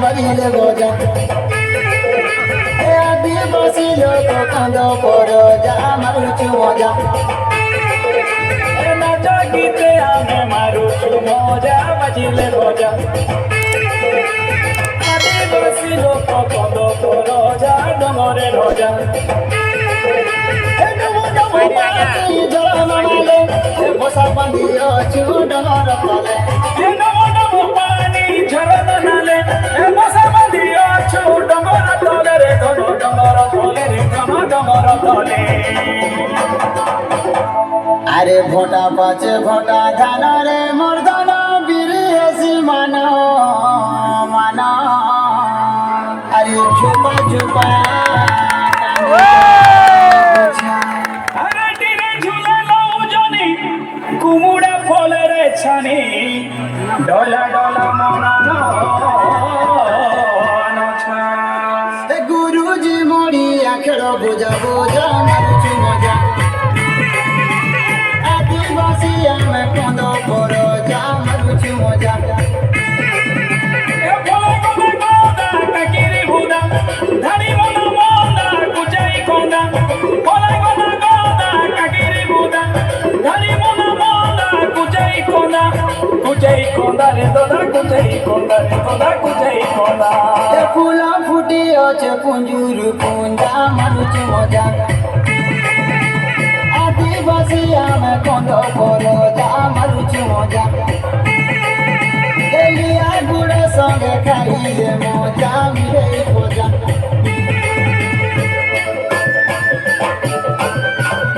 বাজিলে গজা আদিবাসী লোক কান্দ পর যা মারুছু মজা নাচ গীতে আমি মারুছু মজা বাজিলে গজা আদিবাসী লোক কান্দ পর যা ডমরে রজা জল মানালে বসা বাঁধি অছু ডমর তলে পানি ঝরণ নালে বসা বাঁধি অছু ডমর তলে রে ডমর তলে রে ডমর তলে আরে ভোটা পাছে ভোটা ধান রে মর্দন বীরি হেসি মান মান আরে ঝুপা ঝুপা কুমুড়া ফলের ছানি ডলা ডলা মনা গুরুজি মরিয়া খেল বোঝা বোঝা মারুছু মজা আদিবাসী আমি কন্দ পর যা মারুছু মজা ধানি মনা মন্দা কুচাই কন্দা ফলা গনা গদা কাকিরি বুদা ধানি মনা মন্দা কুচাই কন্দা রে দোদা কুচাই কন্দা রে দোদা কুচাই কন্দা ফুলা ফুটি আছে পুঞ্জুর পুঞ্জা মারুছু মজা আদিবাসী আমি কন্দ পর যা মারুছু মজা এলিয়া গুড় সঙ্গে খাইলে মজা মিলে খোঁজা